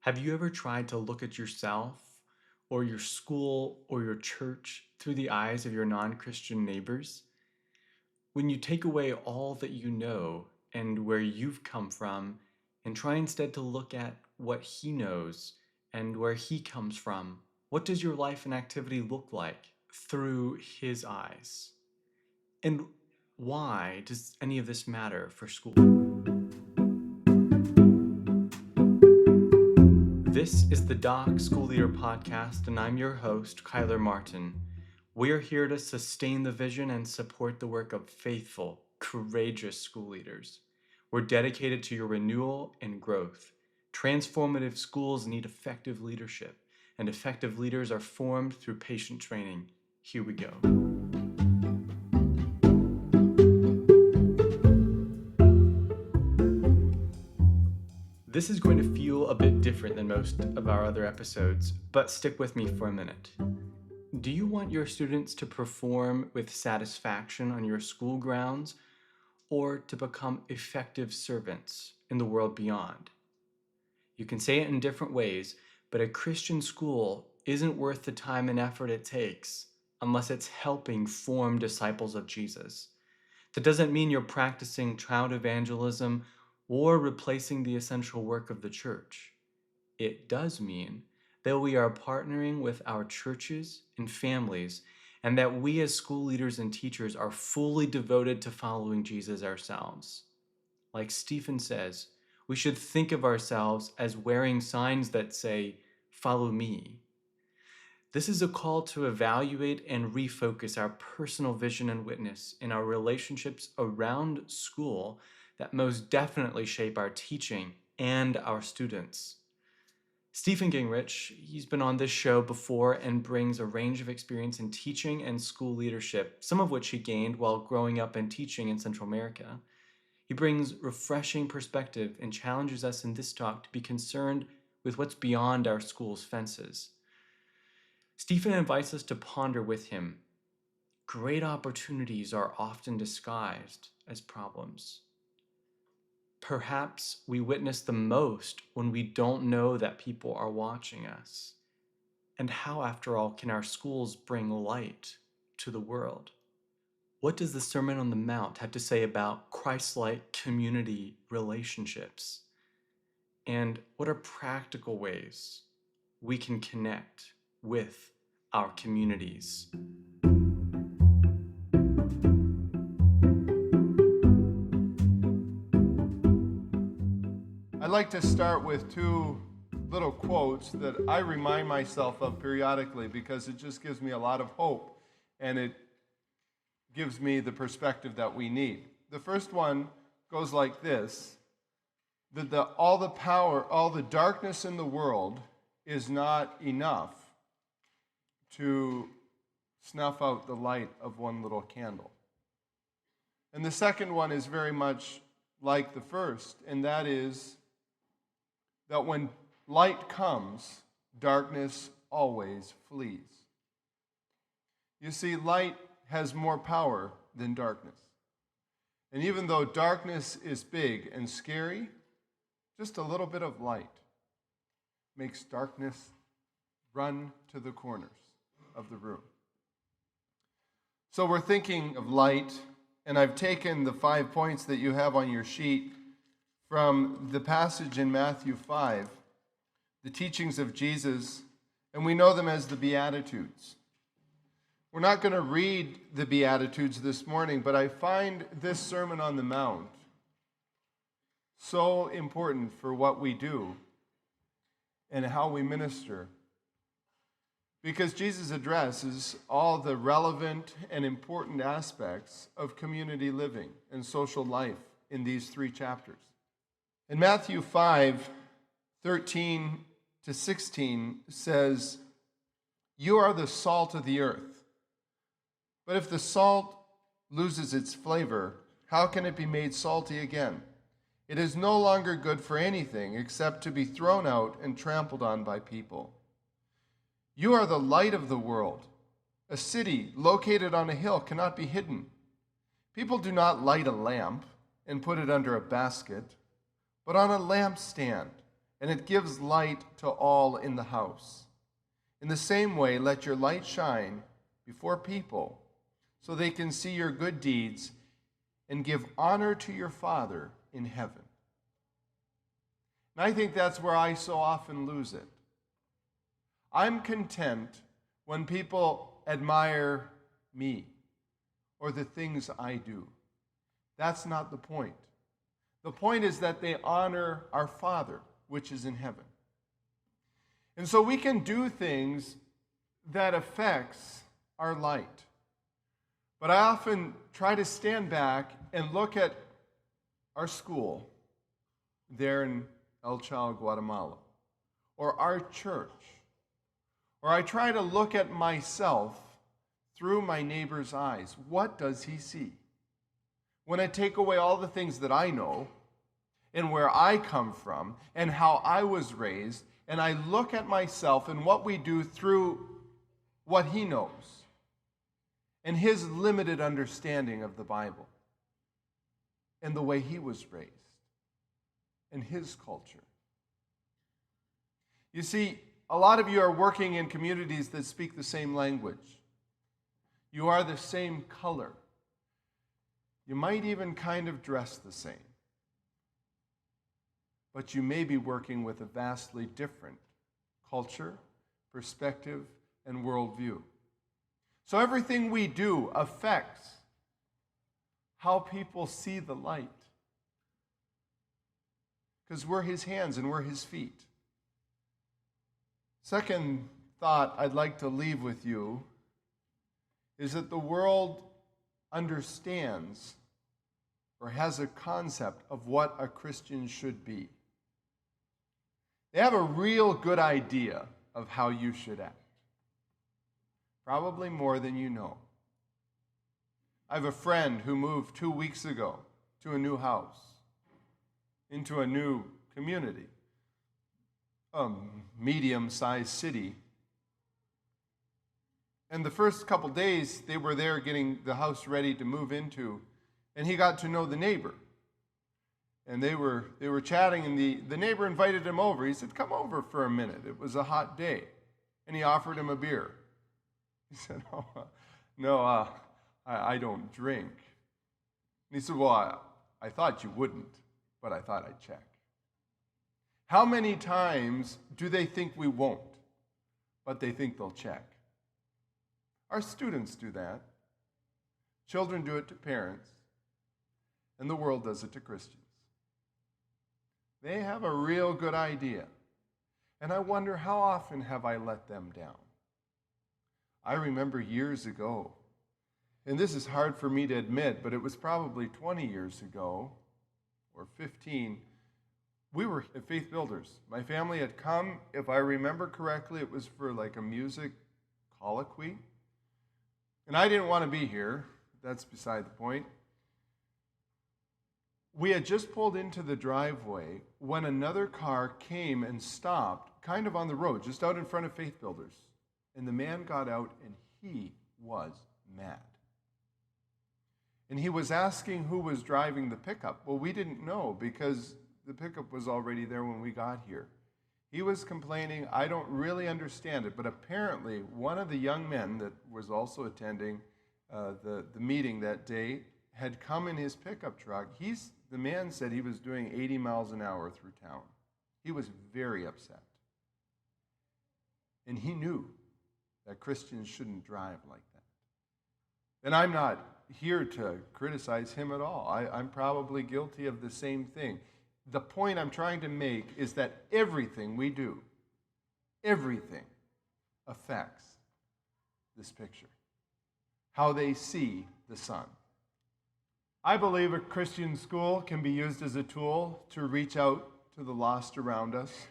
Have you ever tried to look at yourself or your school or your church through the eyes of your non-Christian neighbors? When you take away all that you know and where you've come from and try instead to look at what he knows and where he comes from, what does your life and activity look like through his eyes? And why does any of this matter for school? This is the Doc School Leader Podcast, and I'm your host, Kyler Martin. We're here to sustain the vision and support the work of faithful, courageous school leaders. We're dedicated to your renewal and growth. Transformative schools need effective leadership, and effective leaders are formed through patient training. Here we go. This is going to feel a bit different than most of our other episodes, but stick with me for a minute. Do you want your students to perform with satisfaction on your school grounds or to become effective servants in the world beyond? You can say it in different ways, but a Christian school isn't worth the time and effort it takes unless it's helping form disciples of Jesus. That doesn't mean you're practicing child evangelism or replacing the essential work of the church. It does mean that we are partnering with our churches and families, and that we as school leaders and teachers are fully devoted to following Jesus ourselves. Like Stephan says, we should think of ourselves as wearing signs that say, "Follow me." This is a call to evaluate and refocus our personal vision and witness in our relationships around school that most definitely shape our teaching and our students. Stephan Gingerich, he's been on this show before and brings a range of experience in teaching and school leadership, some of which he gained while growing up and teaching in Central America. He brings refreshing perspective and challenges us in this talk to be concerned with what's beyond our school's fences. Stephan invites us to ponder with him. Great opportunities are often disguised as problems. Perhaps we witness the most when we don't know that people are watching us. And how, after all, can our schools bring light to the world? What does the Sermon on the Mount have to say about Christ-like community relationships? And what are practical ways we can connect with our communities? I'd like to start with two little quotes that I remind myself of periodically because it just gives me a lot of hope and it gives me the perspective that we need. The first one goes like this, that all the power, all the darkness in the world is not enough to snuff out the light of one little candle. And the second one is very much like the first, and that is that when light comes, darkness always flees. You see, light has more power than darkness. And even though darkness is big and scary, just a little bit of light makes darkness run to the corners of the room. So we're thinking of light, and I've taken the 5 points that you have on your sheet from the passage in Matthew 5, the teachings of Jesus, and we know them as the Beatitudes. We're not going to read the Beatitudes this morning, but I find this Sermon on the Mount so important for what we do and how we minister, because Jesus addresses all the relevant and important aspects of community living and social life in these 3 chapters. In Matthew 5, 13 to 16 says, "You are the salt of the earth. But if the salt loses its flavor, how can it be made salty again? It is no longer good for anything except to be thrown out and trampled on by people. You are the light of the world. A city located on a hill cannot be hidden. People do not light a lamp and put it under a basket, but on a lampstand, and it gives light to all in the house. In the same way, let your light shine before people so they can see your good deeds and give honor to your Father in heaven. And I think that's where I so often lose it. I'm content when people admire me or the things I do. That's not the point. The point is that they honor our Father, which is in heaven. And so we can do things that affects our light. But I often try to stand back and look at our school there in El Chao, Guatemala, or our church, or I try to look at myself through my neighbor's eyes. What does he see? When I take away all the things that I know and where I come from and how I was raised, and I look at myself and what we do through what he knows and his limited understanding of the Bible and the way he was raised and his culture. You see, a lot of you are working in communities that speak the same language. You are the same color. You might even kind of dress the same. But you may be working with a vastly different culture, perspective, and worldview. So everything we do affects how people see the light. Because we're his hands and we're his feet. Second thought I'd like to leave with you is that the world understands or has a concept of what a Christian should be. They have a real good idea of how you should act. Probably more than you know. I have a friend who moved 2 weeks ago to a new house, into a new community, a medium-sized city. And the first couple days, they were there getting the house ready to move into, and he got to know the neighbor. And they were chatting, and the neighbor invited him over. He said, "Come over for a minute." It was a hot day. And he offered him a beer. He said, "Oh, no, I don't drink." And he said, "Well, I thought you wouldn't, but I thought I'd check." How many times do they think we won't, but they think they'll check? Our students do that. Children do it to parents. And the world does it to Christians. They have a real good idea. And I wonder, how often have I let them down? I remember years ago, and this is hard for me to admit, but it was probably 20 years ago, or 15, we were at Faith Builders. My family had come, if I remember correctly, it was for like a music colloquy. And I didn't want to be here. That's beside the point. We had just pulled into the driveway when another car came and stopped kind of on the road, just out in front of Faith Builders. And the man got out and he was mad. And he was asking who was driving the pickup. Well, we didn't know because the pickup was already there when we got here. He was complaining, "I don't really understand it," but apparently one of the young men that was also attending the meeting that day had come in his pickup truck. The man said he was doing 80 miles an hour through town. He was very upset. And he knew that Christians shouldn't drive like that. And I'm not here to criticize him at all. I'm probably guilty of the same thing. The point I'm trying to make is that everything we do, everything affects this picture. How they see the sun. I believe a Christian school can be used as a tool to reach out to the lost around us.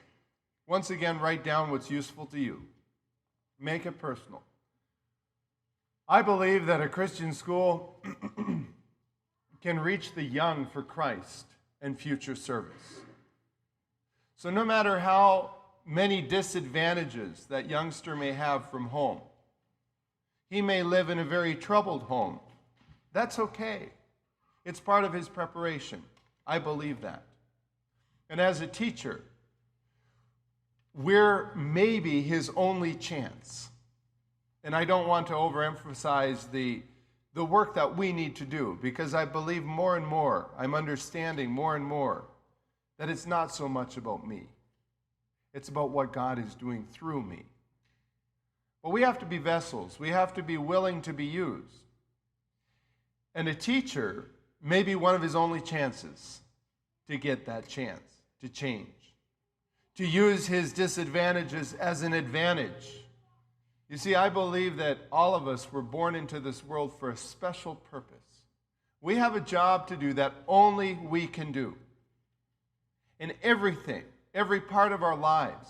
Once again, write down what's useful to you. Make it personal. I believe that a Christian school can reach the young for Christ and future service. So no matter how many disadvantages that youngster may have from home, he may live in a very troubled home. That's okay. It's part of his preparation. I believe that. And as a teacher, we're maybe his only chance. And I don't want to overemphasize the work that we need to do, because I believe more and more, I'm understanding more and more, that it's not so much about me. It's about what God is doing through me. But we have to be vessels. We have to be willing to be used. And a teacher may be one of his only chances to get that chance, to change, to use his disadvantages as an advantage. You see, I believe that all of us were born into this world for a special purpose. We have a job to do that only we can do. And everything, every part of our lives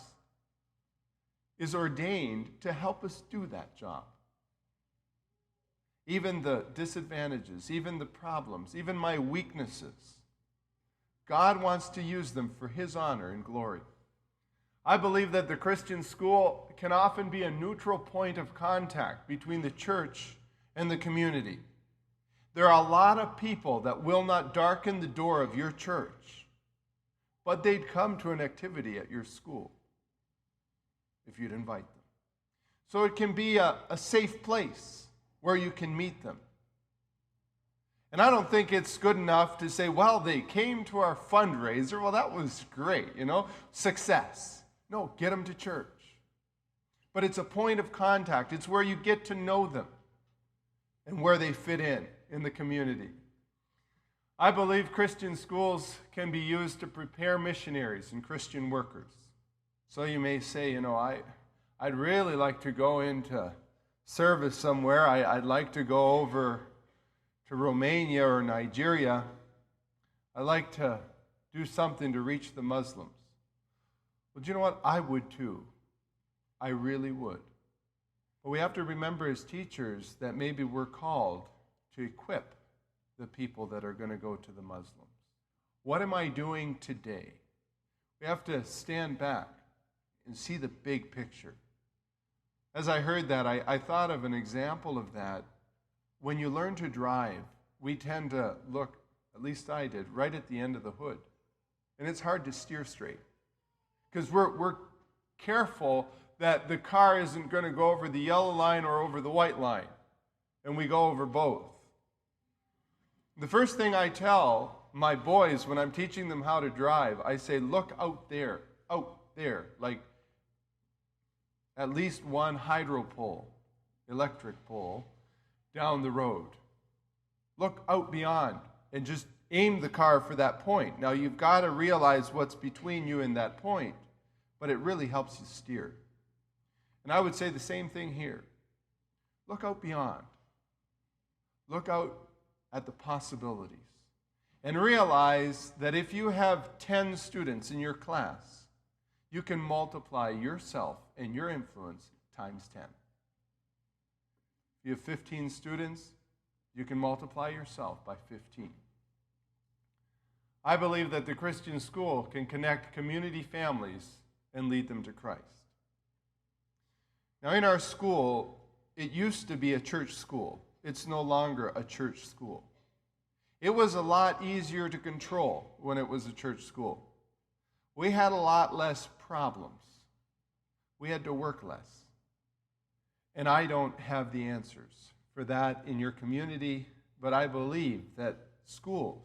is ordained to help us do that job. Even the disadvantages, even the problems, even my weaknesses, God wants to use them for his honor and glory. I believe that the Christian school can often be a neutral point of contact between the church and the community. There are a lot of people that will not darken the door of your church, but they'd come to an activity at your school if you'd invite them. So it can be a safe place where you can meet them. And I don't think it's good enough to say, well, they came to our fundraiser. Well, that was great, success. No, get them to church. But it's a point of contact. It's where you get to know them and where they fit in the community. I believe Christian schools can be used to prepare missionaries and Christian workers. So you may say, I'd really like to go into service somewhere. I'd like to go over to Romania or Nigeria. I'd like to do something to reach the Muslims. Well, do you know what? I would too. I really would. But we have to remember as teachers that maybe we're called to equip the people that are going to go to the Muslims. What am I doing today? We have to stand back and see the big picture. As I heard that, I thought of an example of that. When you learn to drive, we tend to look, at least I did, right at the end of the hood. And it's hard to steer straight. Because we're careful that the car isn't going to go over the yellow line or over the white line. And we go over both. The first thing I tell my boys when I'm teaching them how to drive, I say, look out there, like at least one hydro pole, electric pole, down the road. Look out beyond and just aim the car for that point. Now, you've got to realize what's between you and that point, but it really helps you steer. And I would say the same thing here. Look out beyond. Look out at the possibilities. And realize that if you have 10 students in your class, you can multiply yourself and your influence times 10. If you have 15 students, you can multiply yourself by 15. I believe that the Christian school can connect community families and lead them to Christ. Now, in our school, it used to be a church school. It's no longer a church school. It was a lot easier to control when it was a church school. We had a lot less problems. We had to work less. And I don't have the answers for that in your community, but I believe that schools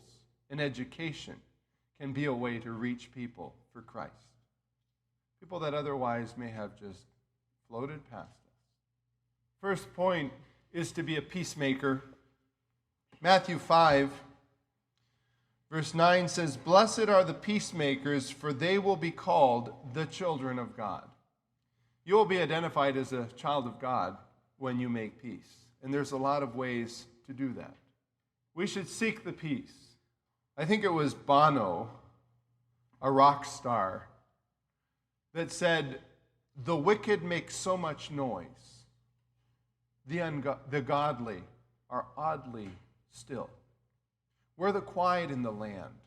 and education can be a way to reach people for Christ. People that otherwise may have just floated past us. First point is to be a peacemaker. Matthew 5, verse 9 says, "Blessed are the peacemakers, for they will be called the children of God." You will be identified as a child of God when you make peace. And there's a lot of ways to do that. We should seek the peace. I think it was Bono, a rock star, that said, "The wicked make so much noise. The godly are oddly still. We're the quiet in the land."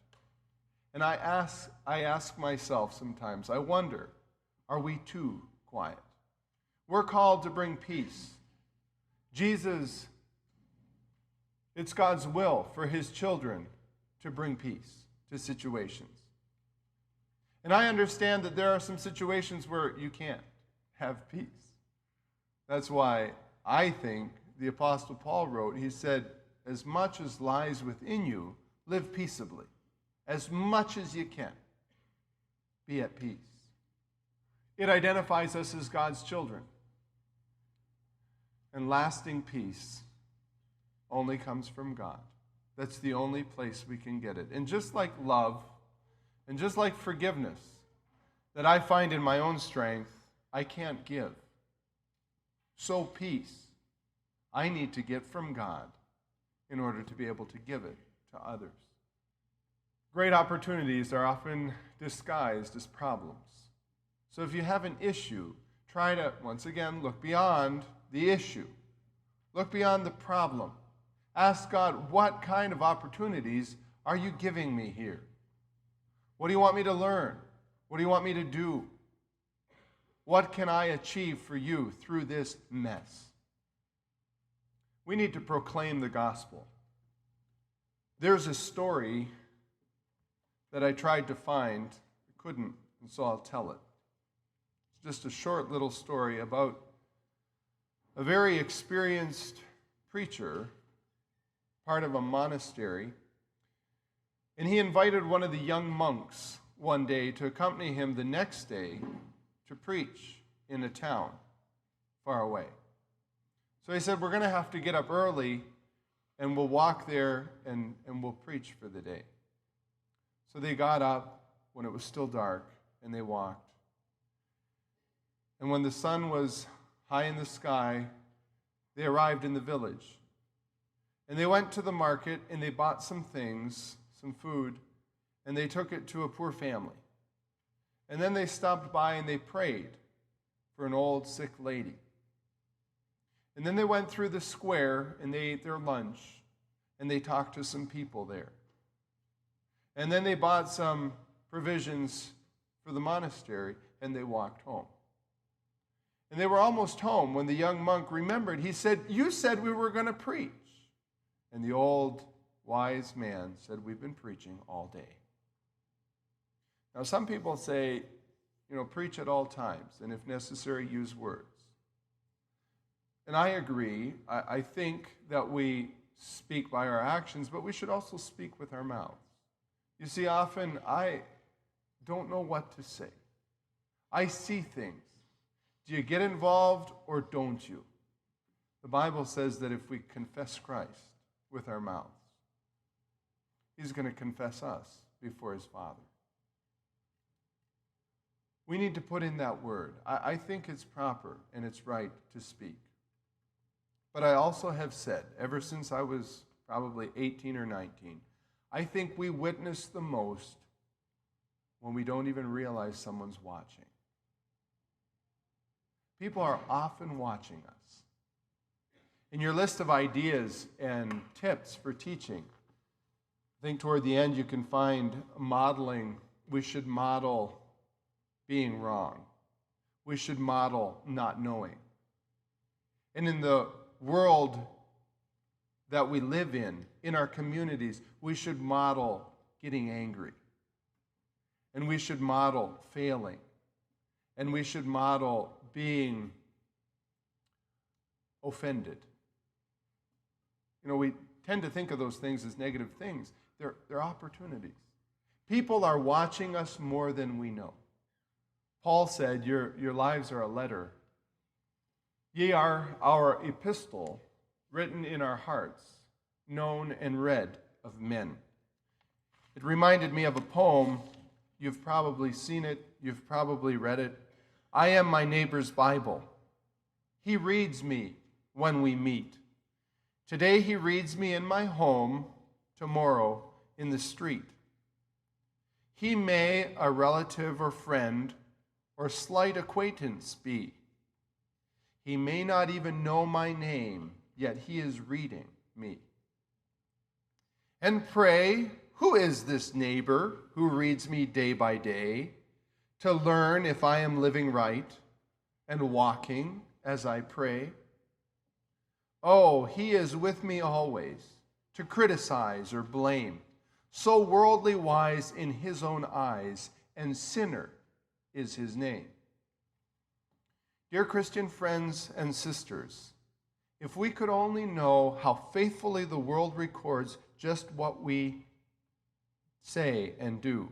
And I ask myself sometimes, I wonder, are we too quiet? We're called to bring peace. Jesus, it's God's will for his children to bring peace to situations. And I understand that there are some situations where you can't have peace. That's why I think the Apostle Paul wrote, he said, as much as lies within you, live peaceably. As much as you can, be at peace. It identifies us as God's children. And lasting peace only comes from God. That's the only place we can get it. And just like love, and just like forgiveness, that I find in my own strength, I can't give. So peace, I need to get from God in order to be able to give it to others. Great opportunities are often disguised as problems. So if you have an issue, try to, once again, look beyond the issue. Look beyond the problem. Ask God, what kind of opportunities are you giving me here? What do you want me to learn? What do you want me to do? What can I achieve for you through this mess? We need to proclaim the gospel. There's a story that I tried to find, couldn't, and so I'll tell it. It's just a short little story about a very experienced preacher, part of a monastery, and he invited one of the young monks one day to accompany him the next day to preach in a town far away. So he said, we're going to have to get up early, and we'll walk there, and we'll preach for the day. So they got up when it was still dark, and they walked. And when the sun was high in the sky, they arrived in the village. And they went to the market, and they bought some things, some food, and they took it to a poor family. And then they stopped by and they prayed for an old sick lady. And then they went through the square and they ate their lunch and they talked to some people there. And then they bought some provisions for the monastery and they walked home. And they were almost home when the young monk remembered. He said, "You said we were going to preach." And the old wise man said, "We've been preaching all day." Now, some people say, preach at all times, and if necessary, use words. And I agree. I think that we speak by our actions, but we should also speak with our mouths. You see, often I don't know what to say. I see things. Do you get involved or don't you? The Bible says that if we confess Christ with our mouths, He's going to confess us before His Father. We need to put in that word. I think it's proper and it's right to speak. But I also have said, ever since I was probably 18 or 19, I think we witness the most when we don't even realize someone's watching. People are often watching us. In your list of ideas and tips for teaching, I think toward the end you can find modeling. We should model being wrong. We should model not knowing. And in the world that we live in our communities, we should model getting angry. And we should model failing. And we should model being offended. We tend to think of those things as negative things. They're opportunities. People are watching us more than we know. Paul said, your lives are a letter. Ye are our epistle, written in our hearts, known and read of men. It reminded me of a poem. You've probably seen it. You've probably read it. I am my neighbor's Bible. He reads me when we meet. Today he reads me in my home, tomorrow in the street. He may a relative or friend or slight acquaintance be. He may not even know my name, yet he is reading me. And pray, who is this neighbor who reads me day by day, to learn if I am living right and walking as I pray? Oh, he is with me always, to criticize or blame, so worldly wise in his own eyes, and sinner is his name. Dear Christian friends and sisters, if we could only know how faithfully the world records just what we say and do,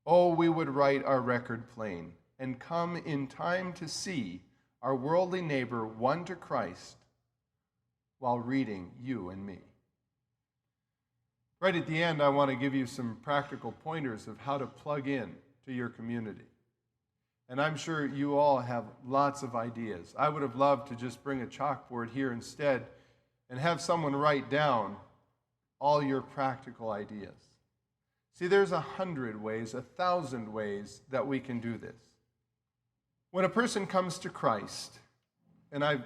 oh, we would write our record plain and come in time to see our worldly neighbor won to Christ while reading you and me. Right at the end, I want to give you some practical pointers of how to plug in to your community. And I'm sure you all have lots of ideas. I would have loved to just bring a chalkboard here instead and have someone write down all your practical ideas. See, there's 100 ways, 1,000 ways that we can do this. When a person comes to Christ, and I've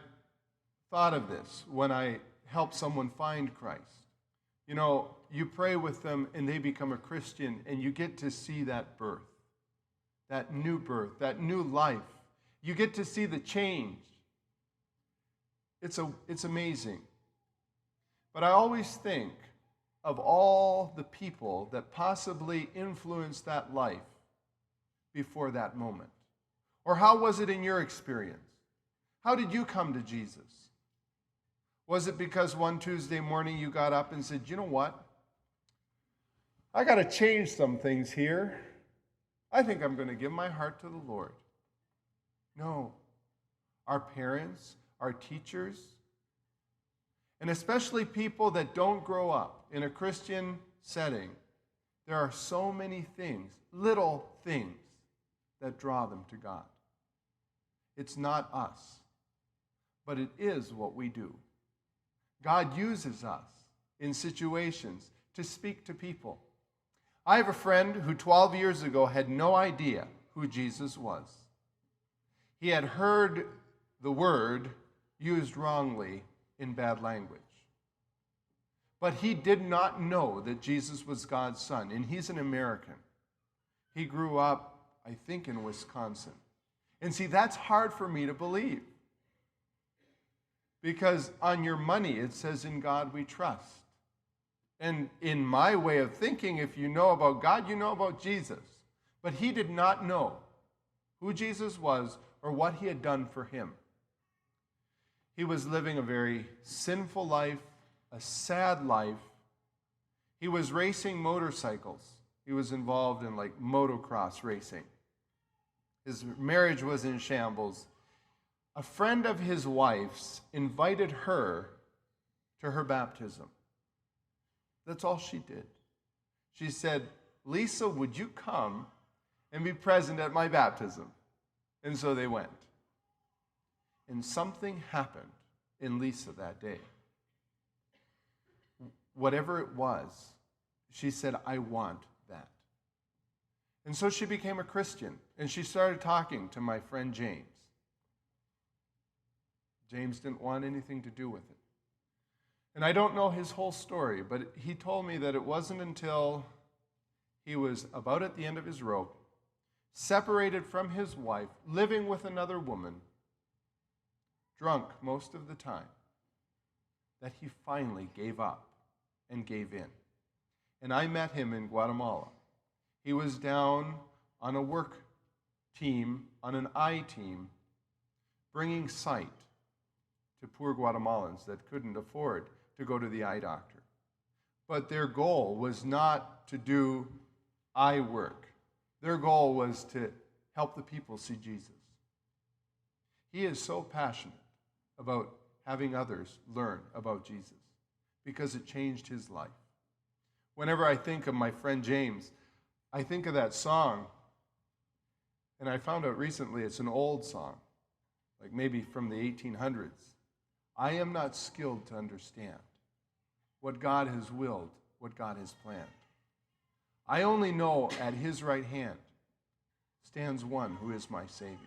thought of this when I help someone find Christ, you know, you pray with them and they become a Christian and you get to see that birth, that new life. You get to see the change. It's amazing. But I always think of all the people that possibly influenced that life before that moment. Or how was it in your experience? How did you come to Jesus? Was it because one Tuesday morning you got up and said, you know what? I got to change some things here. I think I'm going to give my heart to the Lord. No. Our parents, our teachers, and especially people that don't grow up in a Christian setting, there are so many things, little things, that draw them to God. It's not us, but it is what we do. God uses us in situations to speak to people. I have a friend who 12 years ago had no idea who Jesus was. He had heard the word used wrongly in bad language. But he did not know that Jesus was God's son, and he's an American. He grew up, I think, in Wisconsin. And see, that's hard for me to believe. Because on your money, it says, in God we trust. And in my way of thinking, if you know about God, you know about Jesus. But he did not know who Jesus was or what he had done for him. He was living a very sinful life, a sad life. He was racing motorcycles. He was involved in like motocross racing. His marriage was in shambles. A friend of his wife's invited her to her baptism. That's all she did. She said, Lisa, would you come and be present at my baptism? And so they went. And something happened in Lisa that day. Whatever it was, she said, I want that. And so she became a Christian, and she started talking to my friend James. James didn't want anything to do with it. And I don't know his whole story, but he told me that it wasn't until he was about at the end of his rope, separated from his wife, living with another woman, drunk most of the time, that he finally gave up and gave in. And I met him in Guatemala. He was down on a work team, on an eye team, bringing sight to poor Guatemalans that couldn't afford to go to the eye doctor. But their goal was not to do eye work. Their goal was to help the people see Jesus. He is so passionate about having others learn about Jesus because it changed his life. Whenever I think of my friend James, I think of that song, and I found out recently it's an old song, like maybe from the 1800s. I am not skilled to understand what God has willed, what God has planned. I only know at his right hand stands one who is my Savior.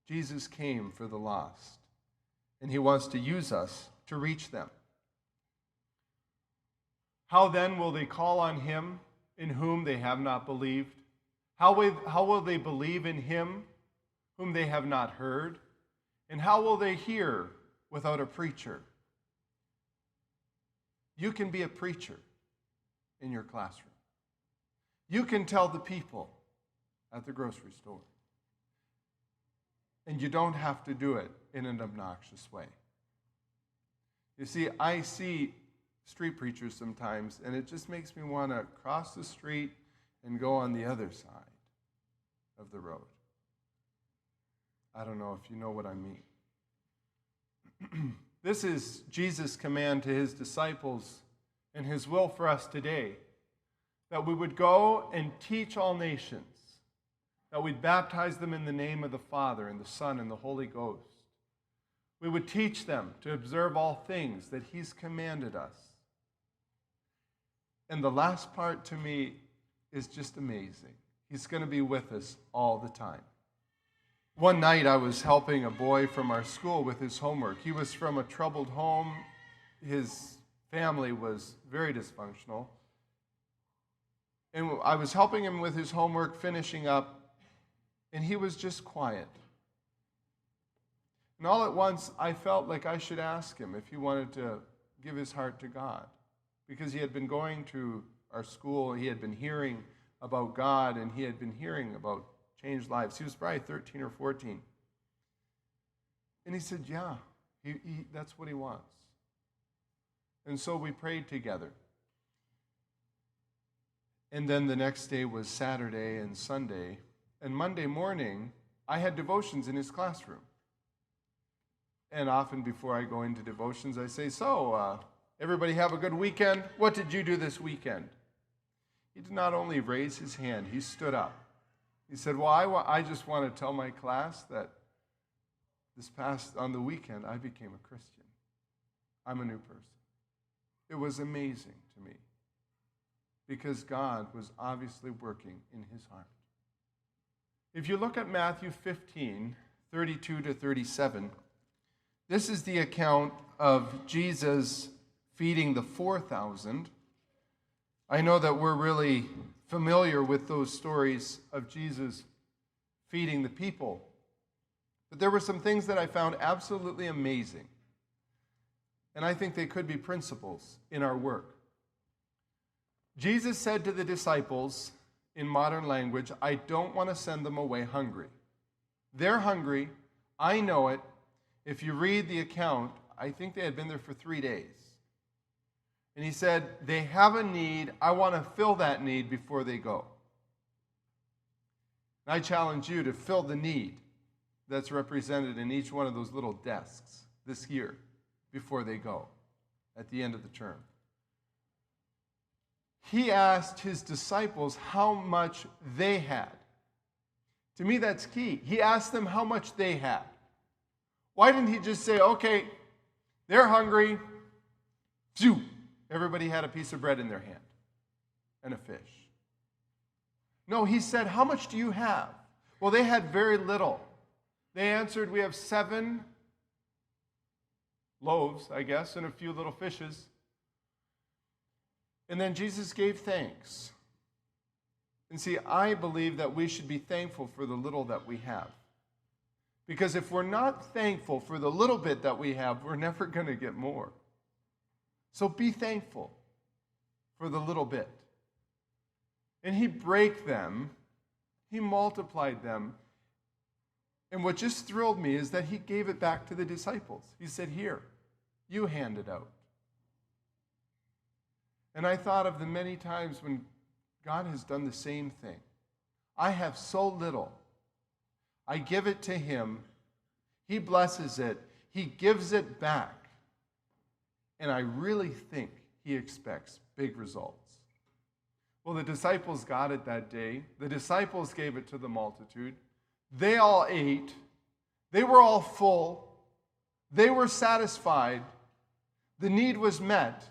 Jesus came for the lost, and he wants to use us to reach them. How then will they call on him in whom they have not believed? How will they believe in him whom they have not heard? And how will they hear without a preacher? You can be a preacher in your classroom. You can tell the people at the grocery store. And you don't have to do it in an obnoxious way. You see, I see street preachers sometimes, and it just makes me want to cross the street and go on the other side of the road. I don't know if you know what I mean. This is Jesus' command to his disciples and his will for us today, that we would go and teach all nations, that we'd baptize them in the name of the Father and the Son and the Holy Ghost. We would teach them to observe all things that he's commanded us. And the last part to me is just amazing. He's going to be with us all the time. One night I was helping a boy from our school with his homework. He was from a troubled home. His family was very dysfunctional. And I was helping him with his homework, finishing up, and he was just quiet. And all at once, I felt like I should ask him if he wanted to give his heart to God, because he had been going to our school, he had been hearing about God, and he had been hearing about changed lives. He was probably 13 or 14. And he said, yeah, that's what he wants. And so we prayed together. And then the next day was Saturday and Sunday. And Monday morning, I had devotions in his classroom. And often before I go into devotions, I say, so, everybody have a good weekend? What did you do this weekend? He did not only raise his hand, he stood up. He said, well, I just want to tell my class that on the weekend, I became a Christian. I'm a new person. It was amazing to me, because God was obviously working in his heart. If you look at Matthew 15, 32 to 37, this is the account of Jesus feeding the 4,000. I know that we're really familiar with those stories of Jesus feeding the people, but there were some things that I found absolutely amazing, and I think they could be principles in our work. Jesus said to the disciples, in modern language, I don't want to send them away hungry. They're hungry. I know it. If you read the account, I think they had been there for 3 days. And he said, they have a need. I want to fill that need before they go. And I challenge you to fill the need that's represented in each one of those little desks this year before they go at the end of the term. He asked his disciples how much they had. To me, that's key. He asked them how much they had. Why didn't he just say, okay, they're hungry. Phew. Everybody had a piece of bread in their hand and a fish. No, he said, how much do you have? Well, they had very little. They answered, we have 7 loaves, I guess, and a few little fishes. And then Jesus gave thanks. And see, I believe that we should be thankful for the little that we have. Because if we're not thankful for the little bit that we have, we're never going to get more. So be thankful for the little bit. And he broke them. He multiplied them. And what just thrilled me is that he gave it back to the disciples. He said, here, you hand it out. And I thought of the many times when God has done the same thing. I have so little. I give it to him. He blesses it. He gives it back. And I really think he expects big results. Well, the disciples got it that day. The disciples gave it to the multitude. They all ate. They were all full. They were satisfied. The need was met.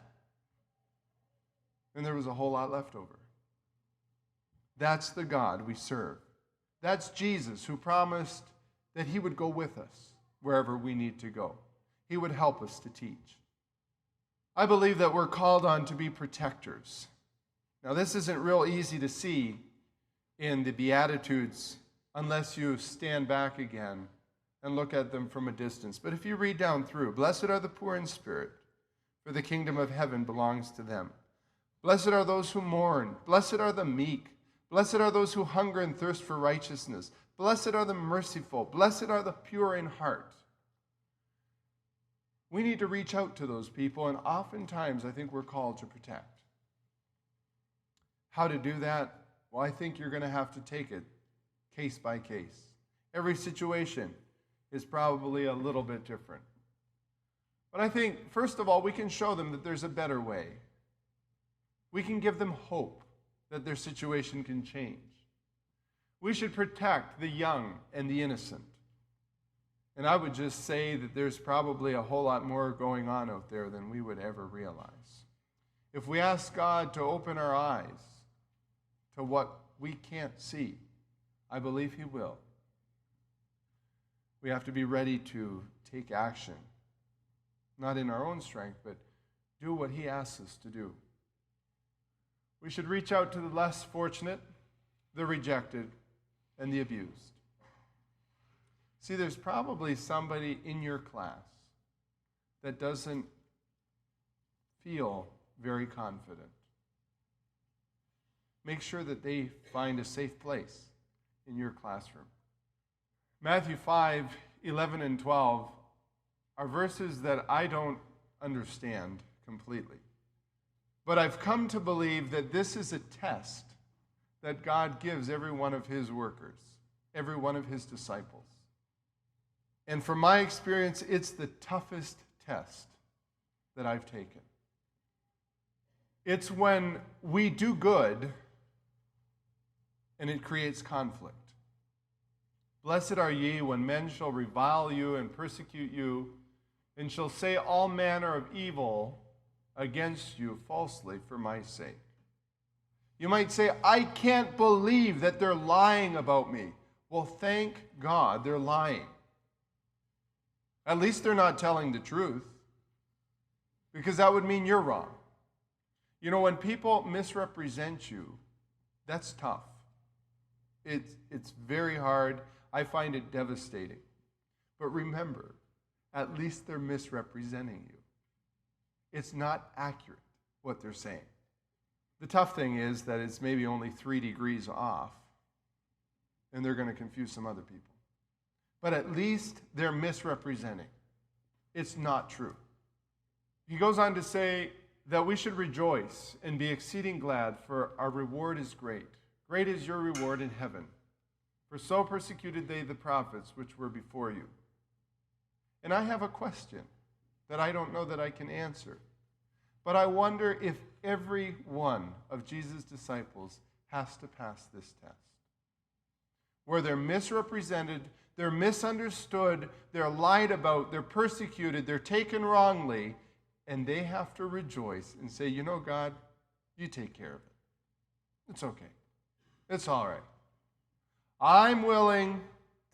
And there was a whole lot left over. That's the God we serve. That's Jesus, who promised that he would go with us wherever we need to go. He would help us to teach. I believe that we're called on to be protectors. Now, this isn't real easy to see in the Beatitudes unless you stand back again and look at them from a distance. But if you read down through, blessed are the poor in spirit, for the kingdom of heaven belongs to them. Blessed are those who mourn. Blessed are the meek. Blessed are those who hunger and thirst for righteousness. Blessed are the merciful. Blessed are the pure in heart. We need to reach out to those people, and oftentimes I think we're called to protect. How to do that? Well, I think you're going to have to take it case by case. Every situation is probably a little bit different. But I think, first of all, we can show them that there's a better way. We can give them hope that their situation can change. We should protect the young and the innocent. And I would just say that there's probably a whole lot more going on out there than we would ever realize. If we ask God to open our eyes to what we can't see, I believe He will. We have to be ready to take action, not in our own strength, but do what He asks us to do. We should reach out to the less fortunate, the rejected, and the abused. See, there's probably somebody in your class that doesn't feel very confident. Make sure that they find a safe place in your classroom. Matthew 5, 11 and 12 are verses that I don't understand completely. But I've come to believe that this is a test that God gives every one of His workers, every one of His disciples. And from my experience, it's the toughest test that I've taken. It's when we do good and it creates conflict. Blessed are ye when men shall revile you and persecute you, and shall say all manner of evil against you falsely for my sake. You might say, I can't believe that they're lying about me. Well, thank God they're lying. At least they're not telling the truth, because that would mean you're wrong. You know, when people misrepresent you, that's tough. It's very hard. I find it devastating. But remember, at least they're misrepresenting you. It's not accurate what they're saying. The tough thing is that it's maybe only 3 degrees off, and they're going to confuse some other people. But at least they're misrepresenting. It's not true. He goes on to say that we should rejoice and be exceeding glad, for our reward is great. Great is your reward in heaven. For so persecuted they the prophets which were before you. And I have a question that I don't know that I can answer. But I wonder if every one of Jesus' disciples has to pass this test, where they're misrepresented, they're misunderstood, they're lied about, they're persecuted, they're taken wrongly, and they have to rejoice and say, you know, God, you take care of it. It's okay. It's all right. I'm willing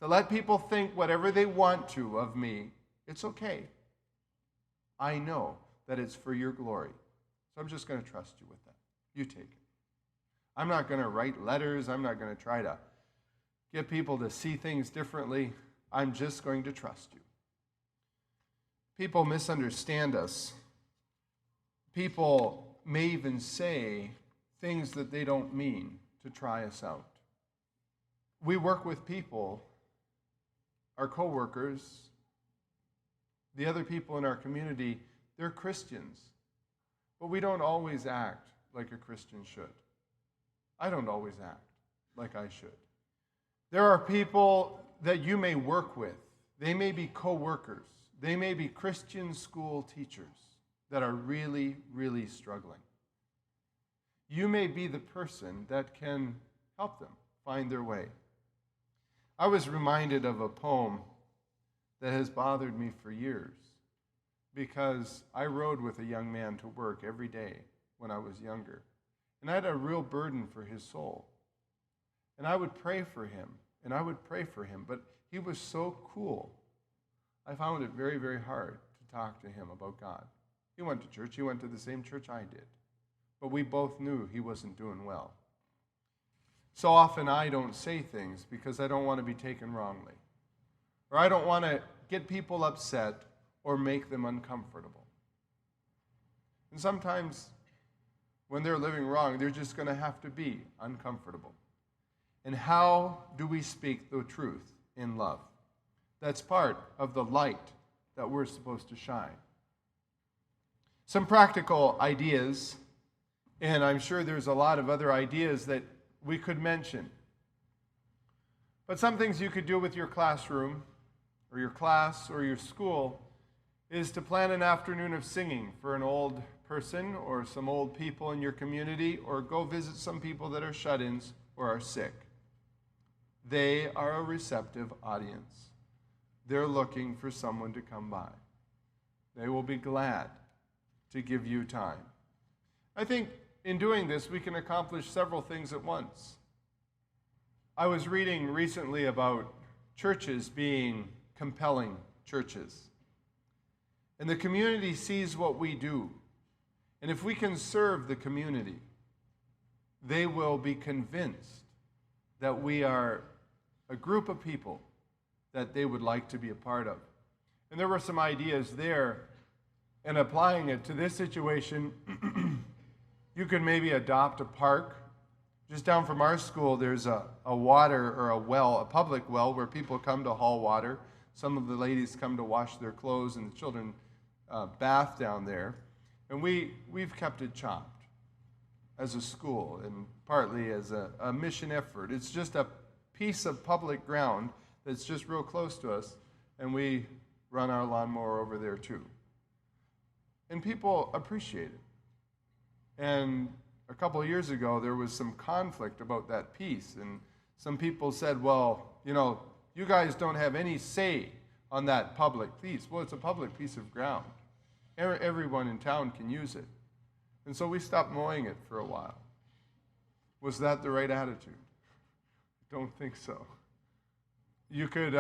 to let people think whatever they want to of me. It's okay. I know that it's for your glory. So I'm just going to trust you with that. You take it. I'm not going to write letters. I'm not going to try to get people to see things differently. I'm just going to trust you. People misunderstand us. People may even say things that they don't mean to try us out. We work with people, our coworkers, the other people in our community, they're Christians. But we don't always act like a Christian should. I don't always act like I should. There are people that you may work with. They may be co-workers. They may be Christian school teachers that are really, really struggling. You may be the person that can help them find their way. I was reminded of a poem that has bothered me for years, because I rode with a young man to work every day when I was younger. And I had a real burden for his soul. And I would pray for him, and I would pray for him, but he was so cool. I found it very, very hard to talk to him about God. He went to church. He went to the same church I did. But we both knew he wasn't doing well. So often I don't say things because I don't want to be taken wrongly, or I don't want to get people upset or make them uncomfortable. And sometimes when they're living wrong, they're just going to have to be uncomfortable. And how do we speak the truth in love? That's part of the light that we're supposed to shine. Some practical ideas, and I'm sure there's a lot of other ideas that we could mention. But some things you could do with your classroom, or your class, or your school, is to plan an afternoon of singing for an old person or some old people in your community, or go visit some people that are shut-ins or are sick. They are a receptive audience. They're looking for someone to come by. They will be glad to give you time. I think in doing this, we can accomplish several things at once. I was reading recently about churches being compelling churches. And the community sees what we do. And if we can serve the community, they will be convinced that we are a group of people that they would like to be a part of. And there were some ideas there, and applying it to this situation, you could maybe adopt a park. Just down from our school, there's a water or a well, a public well, where people come to haul water. Some of the ladies come to wash their clothes, and the children bath down there. And we've kept it chopped as a school and partly as a mission effort. It's just a piece of public ground that's just real close to us, and we run our lawnmower over there too. And people appreciate it. And a couple of years ago, there was some conflict about that piece, and some people said, well, you guys don't have any say on that public piece. Well, it's a public piece of ground. Everyone in town can use it. And so we stopped mowing it for a while. Was that the right attitude? Don't think so. You could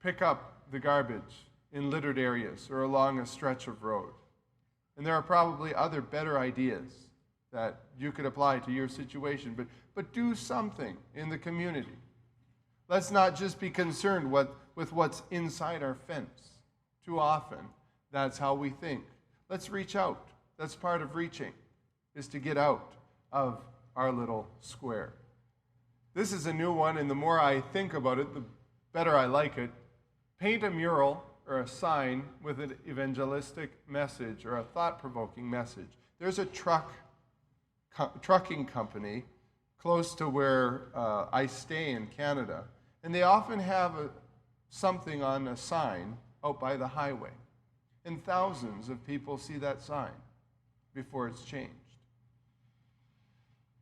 pick up the garbage in littered areas or along a stretch of road. And there are probably other better ideas that you could apply to your situation, but do something in the community. Let's not just be concerned with what's inside our fence. Too often, that's how we think. Let's reach out. That's part of reaching, is to get out of our little square. This is a new one, and the more I think about it, the better I like it. Paint a mural or a sign with an evangelistic message or a thought-provoking message. There's a trucking company close to where I stay in Canada, and they often have something on a sign out by the highway. And thousands of people see that sign before it's changed.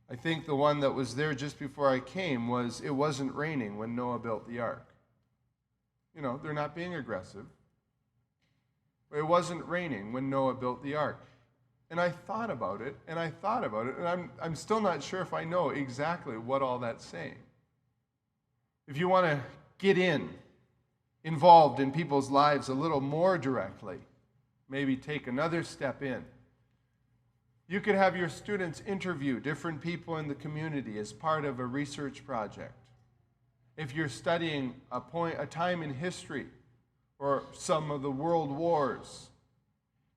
I think the one that was there just before I came was, it wasn't raining when Noah built the ark. They're not being aggressive. It wasn't raining when Noah built the ark. And I thought about it, and I'm still not sure if I know exactly what all that's saying. If you want to get involved in people's lives a little more directly, maybe take another step in. You could have your students interview different people in the community as part of a research project. If you're studying a time in history or some of the world wars,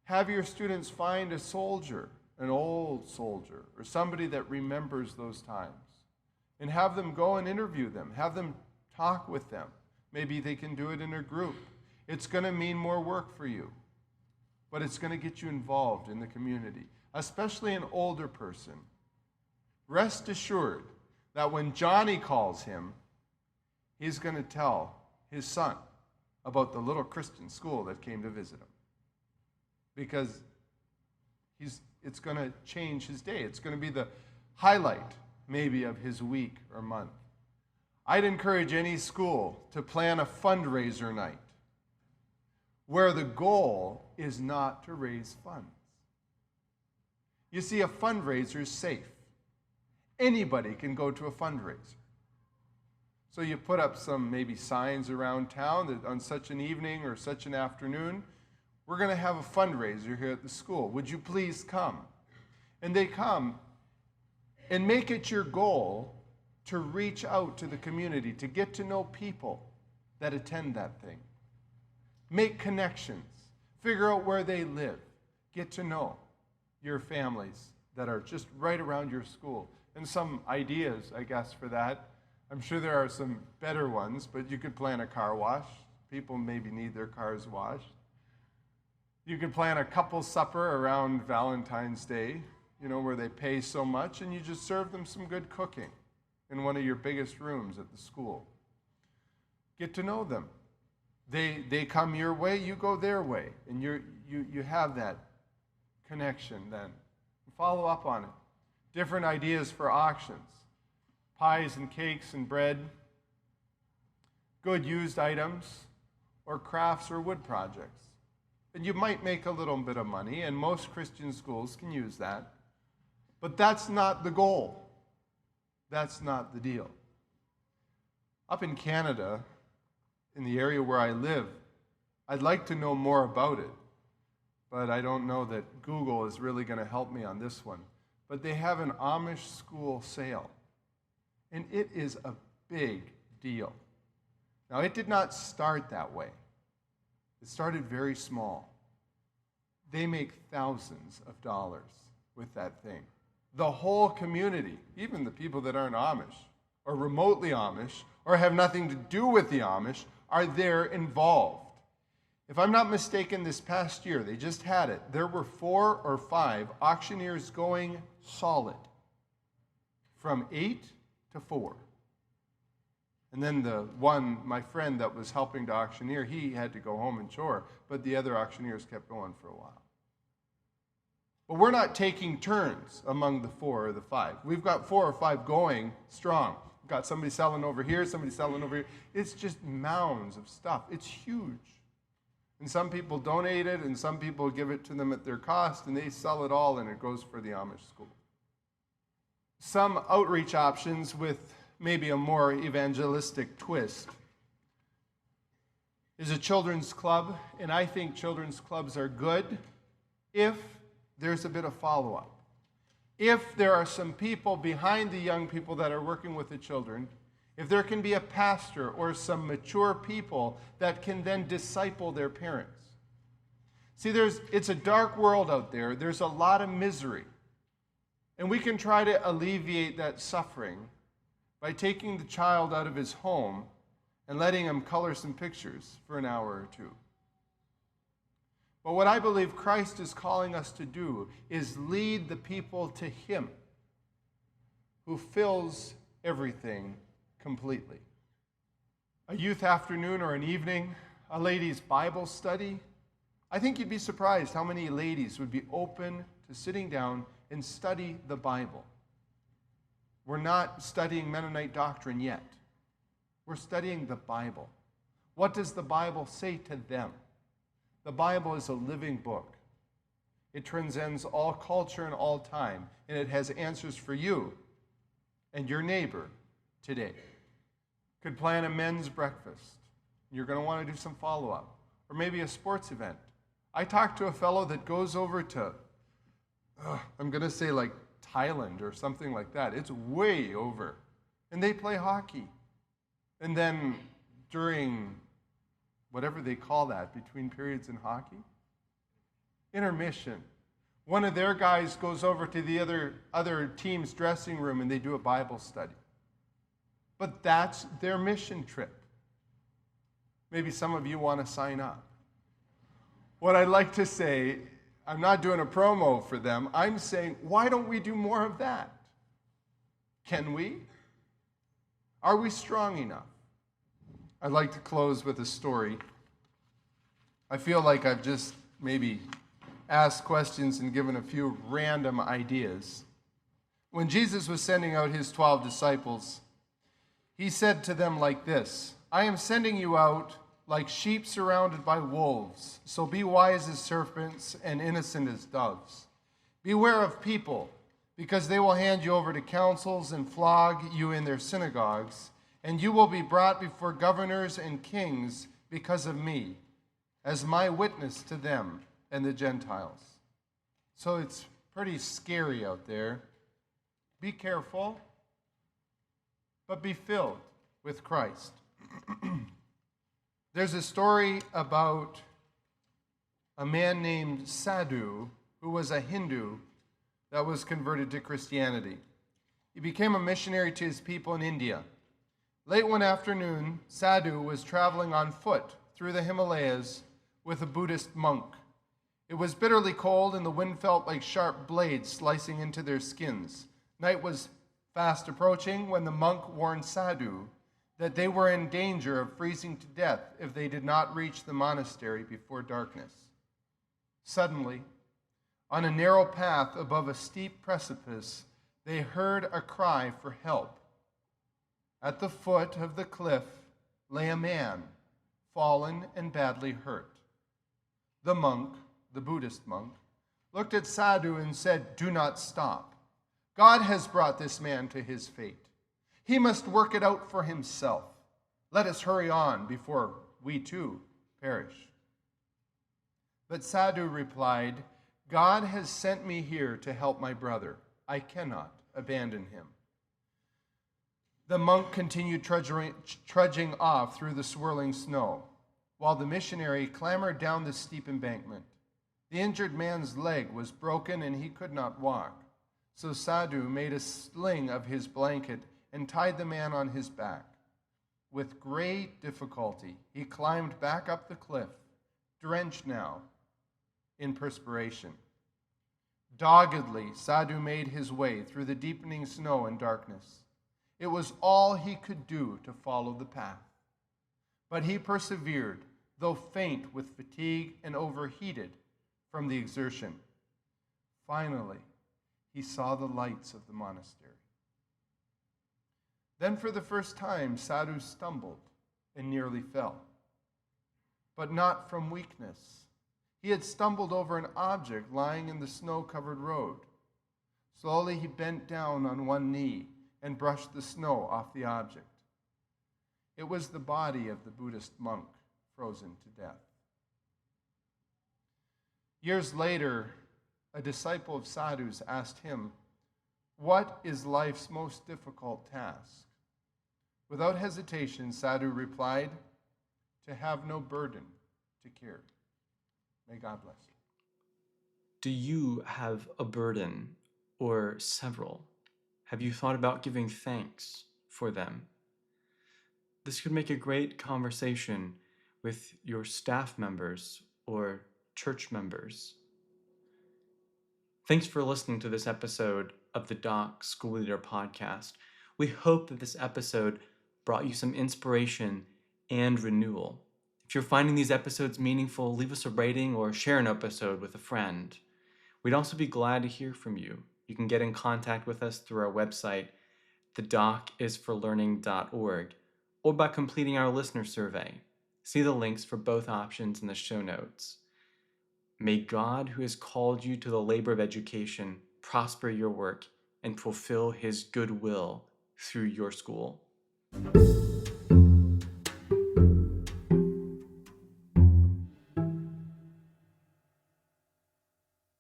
have your students find a soldier, an old soldier, or somebody that remembers those times, and have them go and interview them, have them talk with them. Maybe they can do it in a group. It's going to mean more work for you, but it's going to get you involved in the community, especially an older person. Rest assured that when Johnny calls him, he's going to tell his son about the little Christian school that came to visit him. Because it's going to change his day. It's going to be the highlight, maybe, of his week or month. I'd encourage any school to plan a fundraiser night where the goal is not to raise funds. You see, a fundraiser is safe. Anybody can go to a fundraiser. So you put up some maybe signs around town that on such an evening or such an afternoon, we're going to have a fundraiser here at the school. Would you please come? And they come, and make it your goal to reach out to the community, to get to know people that attend that thing. Make connections. Figure out where they live. Get to know your families that are just right around your school. and some ideas, I guess, for that. I'm sure there are some better ones, but you could plan a car wash. People maybe need their cars washed. You could plan a couple supper around Valentine's Day, where they pay so much, and you just serve them some good cooking in one of your biggest rooms at the school. Get to know them. They come your way, you go their way, and you have that connection then. Follow up on it. Different ideas for auctions. Pies and cakes and bread. Good used items, or crafts or wood projects. And you might make a little bit of money, and most Christian schools can use that. But that's not the goal. That's not the deal. Up in Canada, in the area where I live, I'd like to know more about it, but I don't know that Google is really going to help me on this one. But they have an Amish school sale, and it is a big deal. Now, it did not start that way. It started very small. They make thousands of dollars with that thing. The whole community, even the people that aren't Amish, or remotely Amish, or have nothing to do with the Amish, are there involved. If I'm not mistaken, this past year, they just had it, there were 4 or 5 auctioneers going solid, from 8 to 4. And then the one, my friend that was helping to auctioneer, he had to go home and chore, but the other auctioneers kept going for a while. But we're not taking turns among the 4 or the 5. We've got 4 or 5 going strong. We've got somebody selling over here, somebody selling over here. It's just mounds of stuff. It's huge. And some people donate it, and some people give it to them at their cost, and they sell it all, and it goes for the Amish school. Some outreach options with maybe a more evangelistic twist is a children's club, and I think children's clubs are good if there's a bit of follow-up. If there are some people behind the young people that are working with the children, if there can be a pastor or some mature people that can then disciple their parents. See, it's a dark world out there. There's a lot of misery. And we can try to alleviate that suffering by taking the child out of his home and letting him color some pictures for an hour or 2. But what I believe Christ is calling us to do is lead the people to Him who fills everything completely. A youth afternoon or an evening, a ladies' Bible study. I think you'd be surprised how many ladies would be open to sitting down and study the Bible. We're not studying Mennonite doctrine yet. We're studying the Bible. What does the Bible say to them? The Bible is a living book. It transcends all culture and all time, and it has answers for you and your neighbor today. Could plan a men's breakfast. You're going to want to do some follow-up. Or maybe a sports event. I talked to a fellow that goes over to, I'm going to say like Thailand or something like that. It's way over. And they play hockey. And then during whatever they call that, between periods in hockey, intermission, one of their guys goes over to the other team's dressing room and they do a Bible study. But that's their mission trip. Maybe some of you want to sign up. What I'd like to say, I'm not doing a promo for them. I'm saying, why don't we do more of that? Can we? Are we strong enough? I'd like to close with a story. I feel like I've just maybe asked questions and given a few random ideas. When Jesus was sending out his 12 disciples, he said to them like this, I am sending you out like sheep surrounded by wolves, so be wise as serpents and innocent as doves. Beware of people, because they will hand you over to councils and flog you in their synagogues, and you will be brought before governors and kings because of me, as my witness to them and the Gentiles. So it's pretty scary out there. Be careful, but be filled with Christ. There's a story about a man named Sadhu who was a Hindu that was converted to Christianity. He became a missionary to his people in India. Late one afternoon, Sadhu was traveling on foot through the Himalayas with a Buddhist monk. It was bitterly cold, and the wind felt like sharp blades slicing into their skins. Night was fast approaching when the monk warned Sadhu that they were in danger of freezing to death if they did not reach the monastery before darkness. Suddenly, on a narrow path above a steep precipice, they heard a cry for help. At the foot of the cliff lay a man, fallen and badly hurt. The monk, the Buddhist monk, looked at Sadhu and said, "Do not stop. God has brought this man to his fate. He must work it out for himself. Let us hurry on before we too perish." But Sadhu replied, "God has sent me here to help my brother. I cannot abandon him." The monk continued trudging off through the swirling snow, while the missionary clambered down the steep embankment. The injured man's leg was broken and he could not walk. So Sadhu made a sling of his blanket and tied the man on his back. With great difficulty, he climbed back up the cliff, drenched now in perspiration. Doggedly, Sadhu made his way through the deepening snow and darkness. It was all he could do to follow the path. But he persevered, though faint with fatigue and overheated from the exertion. Finally, he saw the lights of the monastery. Then for the first time, Sadhu stumbled and nearly fell. But not from weakness. He had stumbled over an object lying in the snow-covered road. Slowly he bent down on one knee and brushed the snow off the object. It was the body of the Buddhist monk, frozen to death. Years later, a disciple of Sadhu's asked him, "What is life's most difficult task?" Without hesitation, Sadhu replied, "To have no burden to carry." May God bless you. Do you have a burden or several? Have you thought about giving thanks for them? This could make a great conversation with your staff members or church members. Thanks for listening to this episode of the Doc School Leader Podcast. We hope that this episode brought you some inspiration and renewal. If you're finding these episodes meaningful, leave us a rating or share an episode with a friend. We'd also be glad to hear from you. You can get in contact with us through our website, thedocisforlearning.org, or by completing our listener survey. See the links for both options in the show notes. May God, who has called you to the labor of education, prosper your work and fulfill his good will through your school.